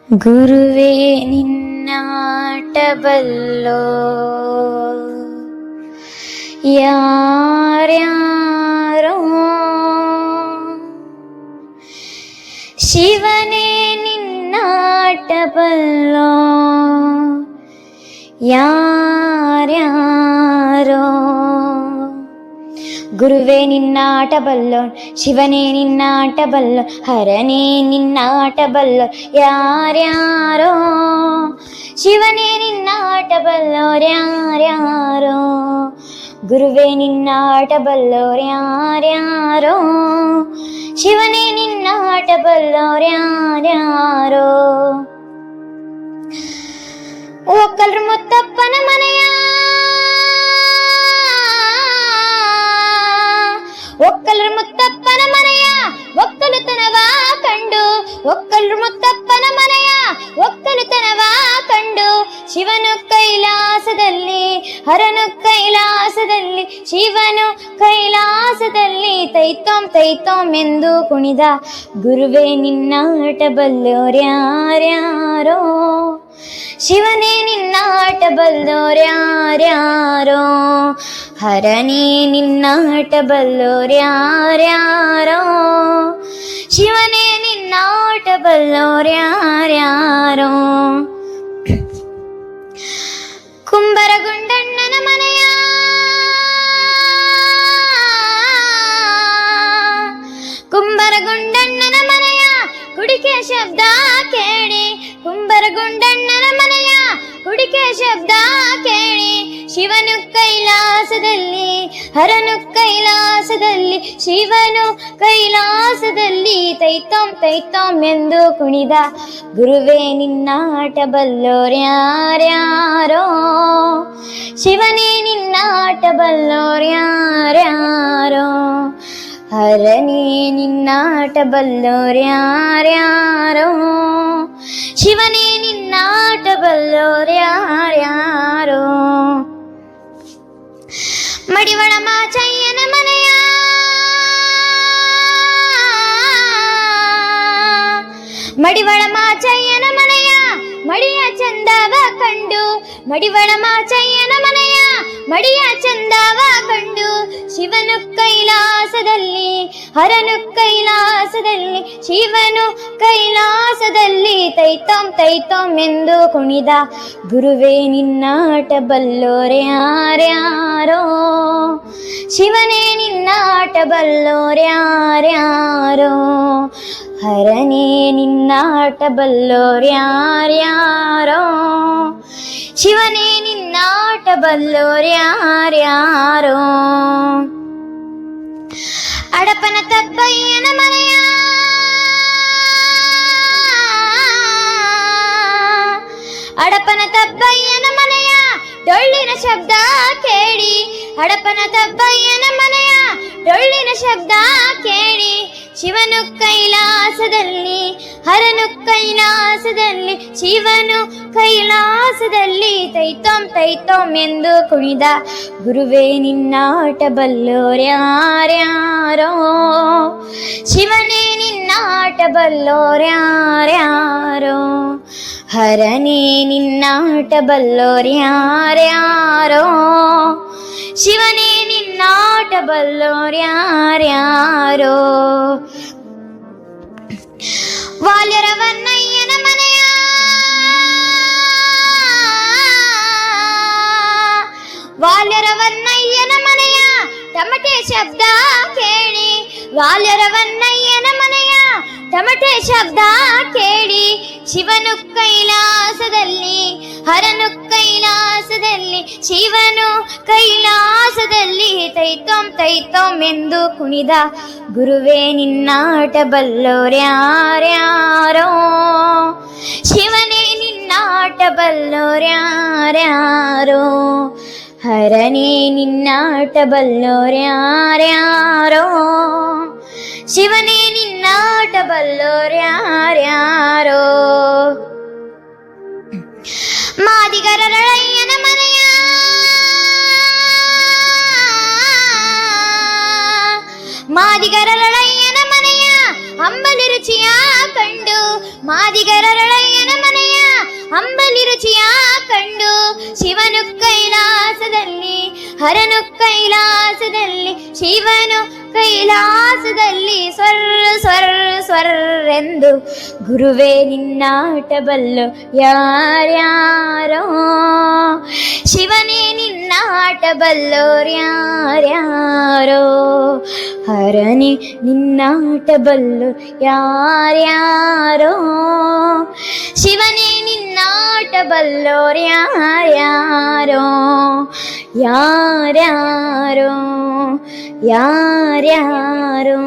ಗುರುವೇ ನಿನ್ನಾಟ ಬಲ್ಲೋ ಯಾರ್ಯಾರೋ, ಶಿವನೇ ನಿನ್ನಾಟ ಬಲ್ಲೋ ಯಾರ್ಯಾರೋ. ಗುರುವೇ ನಿನ್ನಾಟ ಬಲ್ಲೋ, ಶಿವನೇ ನಿನ್ನಾಟ ಬಲ್ಲೋ, ಹರನೇ ನಿನ್ನಾಟ ಬಲ್ಲೋ ಯಾರ್ಯಾರೋ. ಶಿವನೇ ನಿನ್ನಾಟ ಬಲ್ಲೋರ್ ಯಾರ್ಯಾರೋ, ಗುರುವೇ ನಿನ್ನಾಟ ಬಲ್ಲೋರ್ ಯಾರ್ಯಾರೋ. ಶಿವನೇ ನಿನ್ನಾಟ ಬಲ್ಲೋರ್ ಯಾರ್ಯಾರೋ. ಒಕ್ಕಲ್ರು ಮುತ್ತಪ್ಪನ ಮನೆಯ, ಒಕ್ಕಲ್ರು ಮುತ್ತಪ್ಪನ ಮನೆಯ ಒಕ್ಕಲುತನವ ಕಂಡು, ಒಕ್ಕಲ್ರು ಮುತ್ತಪ್ಪನ ಮನೆಯ ಒಕ್ಕಲುತನವ ಕಂಡು, ಶಿವನು ಕೈಲಾಸದಲ್ಲಿ ಹರನು ಕೈಲಾಸದಲ್ಲಿ, ಶಿವನು ಕೈಲಾಸದಲ್ಲಿ ತೈತೋಂ ತೈತೋಂ ಎಂದು ಕುಣಿದ. ಗುರುವೇ ನಿನ್ನಾಟ ಬಲ್ಲೋರ್ ಯಾರ್ಯಾರೋ, ಶಿವನೇ ನಿನ್ನಾಟ ಬಲ್ಲೋರ್ ಯಾರ್ಯಾರೋ, ಹರನೇ ನಿನ್ನಾಟ ಬಲ್ಲೋರ್ ಯಾರ್ಯಾರೋ. ಶಿವನೇ ನಿನ್ನಾಟ ಬಲ್ಲೋರ್ ಯಾರ್ಯಾರೋ. ಕುಂಬರಗುಂಡಣ್ಣನ ಮನೆಯ, ಕುಂಬರಗುಂಡಣ್ಣನ ಮನೆಯ ಕುಡಿಕೆ ಶಬ್ದ ಕೇಳಿ, ಕುಂಬರಗುಂಡಣ್ಣನ ಮನೆಯ ಕುಡಿಕೆ ಶಬ್ದ ಕೇಳಿ, ಶಿವನು ಕೈಲಾಸದಲ್ಲಿ ಹರನು ಕೈಲಾಸದಲ್ಲಿ, ಶಿವನು ಕೈಲಾಸದಲ್ಲಿ ತೈತೋಂ ತೈತೋಂ ಎಂದು ಕುಣಿದ. ಗುರುವೇ ನಿನ್ನಾಟ ಬಲ್ಲೋರ್ ಯಾರ್ಯಾರೋ, ಶಿವನೇ ನಿನ್ನಾಟ ಬಲ್ಲೋರ್ ಯಾರ್ಯಾರೋ, ಹರನೇ ನಿನ್ನಾಟ ಬಲ್ಲೋರ್ ಯಾರ್ಯಾರೋ. ಶಿವನೇ ನಿನ್ನಾಟ ಬಲ್ಲೋರ್ ಯಾರ್ಯಾರೋ. ಮಡಿವಳ ಮಾಚಯ್ಯನ ಮನೆಯ, ಮಡಿವಳ ಮಾಚಯ್ಯನ ಮನೆಯ ಮಡಿಯ ಚಂದವ ಕಂಡು, ಮಡಿವಳ ಮಾಚಯ್ಯನ ಮನೆಯ ಮಡಿಯ ಚಂದವ ಕಂಡು, ಶಿವನು ಕೈಲಾಸದಲ್ಲಿ ಹರನು ಕೈಲಾಸದಲ್ಲಿ, ಶಿವನು ಕೈಲಾಸದಲ್ಲಿ ತೈತೋಂ ತೈತೋಂ ಎಂದು ಕುಣಿದ. ಗುರುವೇ ನಿನ್ನಾಟ ಬಲ್ಲೋರ್ ಯಾರ್ಯಾರೋ, ಶಿವನೇ ನಿನ್ನಾಟ ಬಲ್ಲೋರ್ ಯಾರ್ಯಾರೋ, ಹರನೇ ನಿನ್ನಾಟ ಬಲ್ಲೋರ್ ಯಾರ್ಯಾರೋ. ಶಿವನೇ ನಿನ್ನಾಟ ಬಲ್ಲೋರ್ ಯಾರ್ಯಾರೋ. ಅಡಪನ ತಬ್ಬಯ್ಯನ ಮನೆಯ, ಅಡಪನ ತಬ್ಬಯ್ಯನ ಮನೆಯ ಡೊಳ್ಳಿನ ಶಬ್ದ ಕೇಳಿ, ಅಡಪನ ತಬ್ಬಯ್ಯನ ಮನೆಯ ಡೊಳ್ಳಿನ ಶಬ್ದ ಕೇಳಿ, ಶಿವನು ಕೈಲಾಸದಲ್ಲಿ ಹರನು ಕೈಲಾಸದಲ್ಲಿ, ಶಿವನು ಕೈಲಾಸದಲ್ಲಿ ತೈತೋಂ ತೈತೋಂ ಎಂದು ಕುಣಿದ. ಗುರುವೇ ನಿನ್ನಾಟ ಬಲ್ಲೋರ್ ಯಾರ್ಯಾರೋ, ಶಿವನೇ ನಿನ್ನಾಟ ಬಲ್ಲೋರ್ ಯಾರ್ಯಾರೋ, ಹರನೇ ನಿನ್ನಾಟ ಬಲ್ಲೋರ್ ಯಾರ್ಯಾರೋ. ಶಿವನೇ ನಿನ್ನಾಟ ಬಲ್ಲೋರ್ ಯಾರ್ಯಾರೋ. ವಾಲ್ಯರವನ್ನಯ್ಯನ ಮನೆಯ, ವಾಲ್ಯರವನ್ನಯ್ಯನ ಮನೆಯ ತಮಟೆ ಶಬ್ದ ಕೇಳಿ, ವಾಲ್ಯರವನ್ನಯ್ಯನ ಮನೆಯ ತಮಟೆ ಶಬ್ದ ಕೇಳಿ, ಶಿವನು ಕೈಲಾಸದಲ್ಲಿ ಹರನು ಕೈಲಾಸದಲ್ಲಿ, ಶಿವನು ಕೈಲಾಸದಲ್ಲಿ ತೈತೋಂ ತೈತೋಂ ಎಂದು ಕುಣಿದ. ಗುರುವೇ ನಿನ್ನಾಟ ಬಲ್ಲೋರ್ ಯಾರ್ಯಾರೋ, ಶಿವನೇ ನಿನ್ನಾಟ ಬಲ್ಲೋರ್ ಯಾರ್ಯಾರೋ, ಹರನೇ ನಿನ್ನಾಟ ಬಲ್ಲೋರ್ ಯಾರ್ಯಾರೋ. ಶಿವನೇ ನಿನ್ನಾಟ ಬಲ್ಲೋರ್ ಯಾರ್ಯಾರೋ. ಮಾದಿಗರಳಯ್ಯನ ಮನೆಯ, ಮಾದಿಗರಳಯ್ಯನ ಮನೆಯ ಅಂಬಲಿ ರುಚಿಯ ಕಂಡು, ಮಾದಿಗರಳಯ್ಯನ ಶಿವನು ಕೈಲಾಸದಲ್ಲಿ, ಹರನು ಕೈಲಾಸದಲ್ಲಿ, ಶಿವನು ಕೈಲಾಸದಲ್ಲಿ ಸ್ವರ್ ಸ್ವರ್ ಸ್ವರ್ ಎಂದು ಗುರುವೇ ನಿನ್ನಾಟ ಬಲ್ಲು ಯಾರ್ಯಾರೋ. ಶಿವನೇ ನಿನ್ನಾಟ ಬಲ್ಲೋರ್ಯಾರ್ಯಾರೋ, ಹರನೇ ನಿನ್ನಾಟ ಬಲ್ಲು ಯಾರ್ಯಾರೋ. ಶಿವನೇ ನಿನ್ನಾಟ ಬಲ್ಲೋರ್ಯಾರ್ಯಾರೋ, ಯಾರ್ಯಾರೋ ಯಾರ್ಯಾರೋ.